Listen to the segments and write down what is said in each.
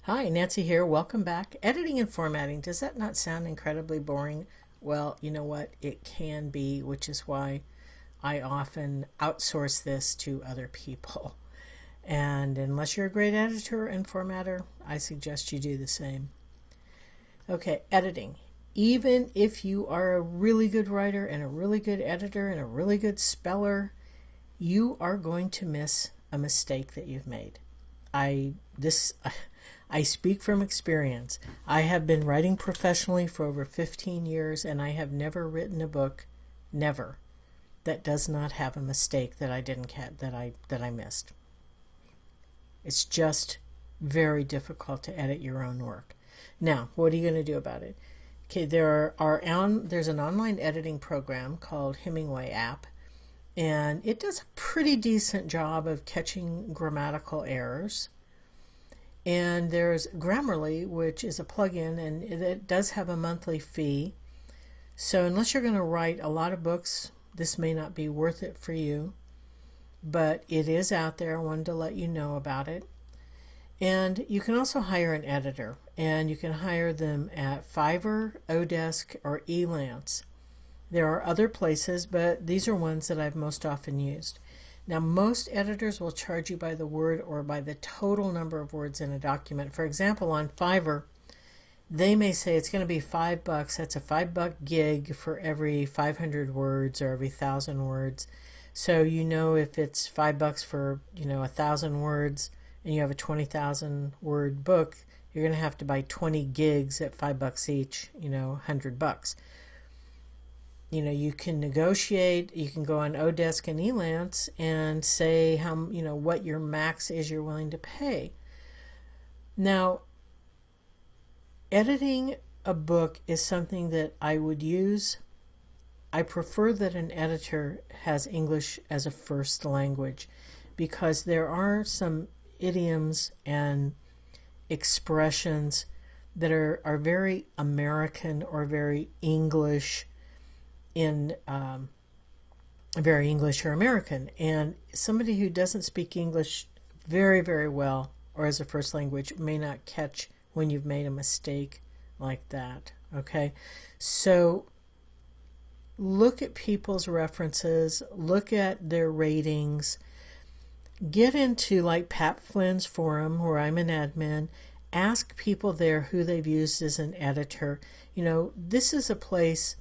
Hi, Nancy here. Welcome back. Editing and formatting. Does that not sound incredibly boring? Well, you know what? It can be, which is why I often outsource this to other people. And unless you're a great editor and formatter, I suggest you do the same. Okay, editing. Even if you are a really good writer and a really good editor and a really good speller, you are going to miss a mistake that you've made. I this I speak from experience. I have been writing professionally for over 15 years and I have never written a book, never, that does not have a mistake that I didn't that I missed. It's just very difficult to edit your own work. Now, what are you going to do about it? Okay, there's an online editing program called Hemingway app, and it does a pretty decent job of catching grammatical errors. And there's Grammarly, which is a plugin, and it does have a monthly fee. So unless you're going to write a lot of books, this may not be worth it for you. But it is out there. I wanted to let you know about it. And you can also hire an editor, and you can hire them at Fiverr, Odesk, or Elance. There are other places, but these are ones that I've most often used. Now, most editors will charge you by the word or by the total number of words in a document. For example, on Fiverr, they may say it's going to be $5. That's a $5 gig for every 500 words or every 1,000 words. So you know if it's $5 for 1,000 words and you have a 20,000 word book, you're going to have to buy 20 gigs at $5 each. $100. You can negotiate, you can go on Odesk and Elance and say what your max is you're willing to pay. Now, editing a book is something that I would use. I prefer that an editor has English as a first language because there are some idioms and expressions that are very American or very English very English or American, and somebody who doesn't speak English very, very well or as a first language may not catch when you've made a mistake like that. Okay, so look at people's references, look at their ratings, get into like Pat Flynn's forum where I'm an admin. Ask people there who they've used as an editor. This is a place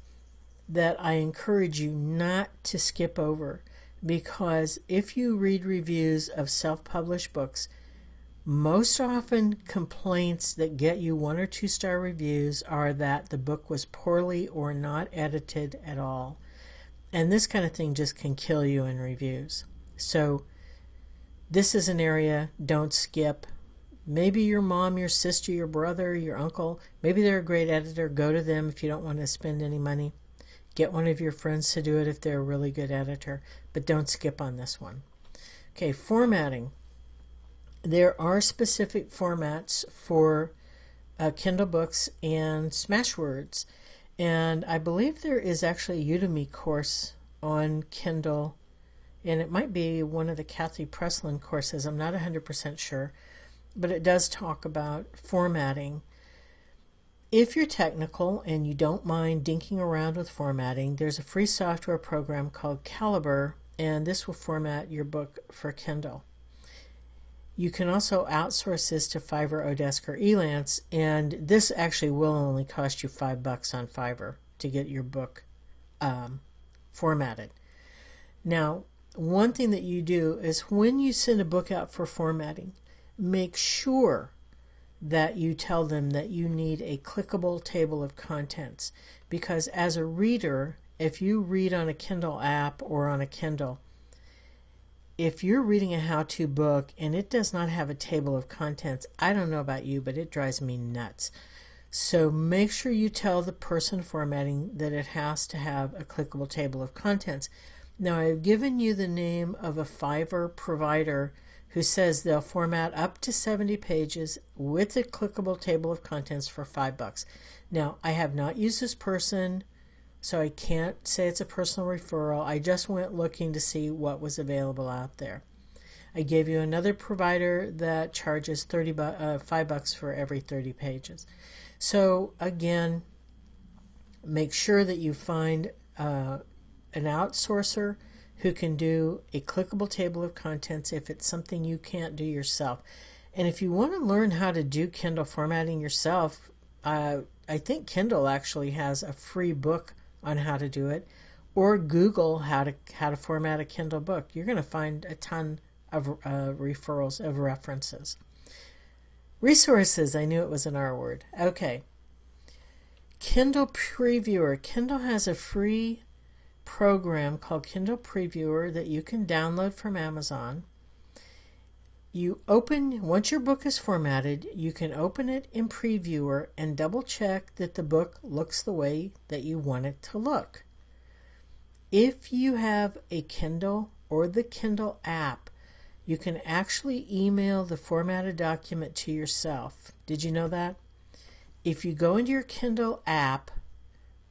that I encourage you not to skip over, because if you read reviews of self-published books, most often complaints that get you 1 or 2 star reviews are that the book was poorly or not edited at all. And this kind of thing just can kill you in reviews. So this is an area don't skip. Maybe your mom, your sister, your brother, your uncle, maybe they're a great editor. Go to them if you don't want to spend any money. Get one of your friends to do it if they're a really good editor, but don't skip on this one. Okay, formatting. There are specific formats for Kindle books and Smashwords, and I believe there is actually a Udemy course on Kindle, and it might be one of the Kathy Presslin courses. I'm not 100% sure, but it does talk about formatting. If you're technical and you don't mind dinking around with formatting, there's a free software program called Calibre, and this will format your book for Kindle. You can also outsource this to Fiverr, Odesk, or Elance, and this actually will only cost you $5 on Fiverr to get your book formatted. Now, one thing that you do is when you send a book out for formatting, make sure that you tell them that you need a clickable table of contents, because as a reader, if you read on a Kindle app or on a Kindle, if you're reading a how-to book and it does not have a table of contents, I don't know about you, but it drives me nuts. So make sure you tell the person formatting that it has to have a clickable table of contents. Now, I've given you the name of a Fiverr provider who says they'll format up to 70 pages with a clickable table of contents for $5. Now, I have not used this person, so I can't say it's a personal referral. I just went looking to see what was available out there. I gave you another provider that charges $5 for every 30 pages. So again, make sure that you find an outsourcer who can do a clickable table of contents if it's something you can't do yourself. And if you want to learn how to do Kindle formatting yourself, I think Kindle actually has a free book on how to do it, or Google how to format a Kindle book. You're going to find a ton of referrals of references. Resources, I knew it was an R word. Okay. Kindle Previewer. Kindle has a free program called Kindle Previewer that you can download from Amazon. Once your book is formatted, you can open it in Previewer and double check that the book looks the way that you want it to look. If you have a Kindle or the Kindle app, you can actually email the formatted document to yourself. Did you know that? If you go into your Kindle app,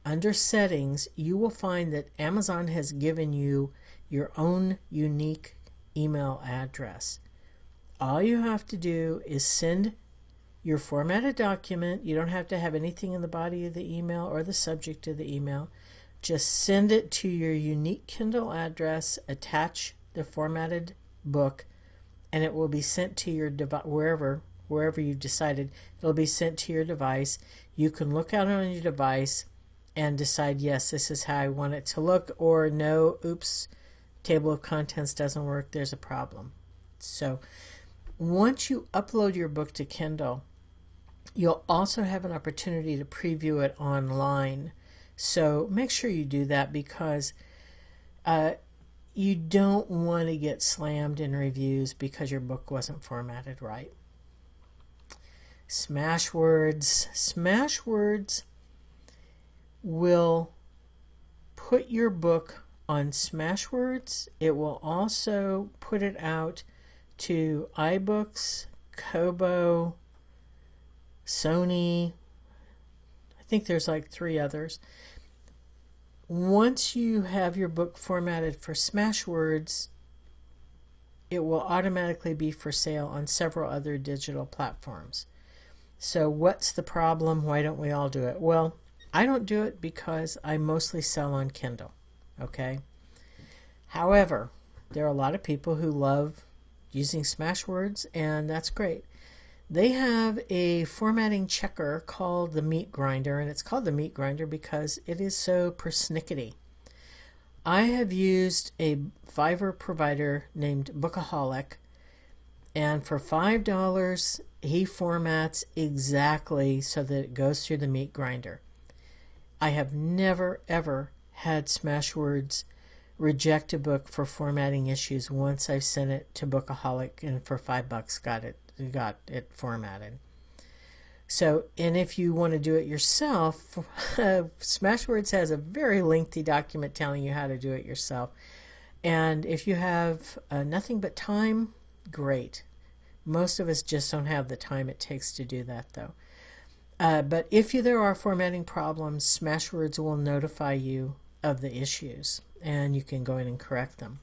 under settings, you will find that Amazon has given you your own unique email address. All you have to do is send your formatted document. You don't have to have anything in the body of the email or the subject of the email. Just send it to your unique Kindle address, attach the formatted book, and it will be sent to your device, wherever you've decided. It'll be sent to your device. You can look at it on your device and decide, yes, this is how I want it to look, or no, oops, table of contents doesn't work, there's a problem. So once you upload your book to Kindle, you'll also have an opportunity to preview it online. So make sure you do that, because you don't want to get slammed in reviews because your book wasn't formatted right. Smashwords. Smashwords will put your book on Smashwords. It will also put it out to iBooks, Kobo, Sony. I think there's like 3 others. Once you have your book formatted for Smashwords, it will automatically be for sale on several other digital platforms. So what's the problem? Why don't we all do it? Well, I don't do it because I mostly sell on Kindle, okay? However, there are a lot of people who love using Smashwords, and that's great. They have a formatting checker called the Meat Grinder, and it's called the Meat Grinder because it is so persnickety. I have used a Fiverr provider named Bookaholic, and for $5, he formats exactly so that it goes through the Meat Grinder. I have never, ever had Smashwords reject a book for formatting issues once I've sent it to Bookaholic and for $5 got it formatted. So, and if you want to do it yourself, Smashwords has a very lengthy document telling you how to do it yourself. And if you have nothing but time, great. Most of us just don't have the time it takes to do that, though. But if there are formatting problems, Smashwords will notify you of the issues, and you can go in and correct them.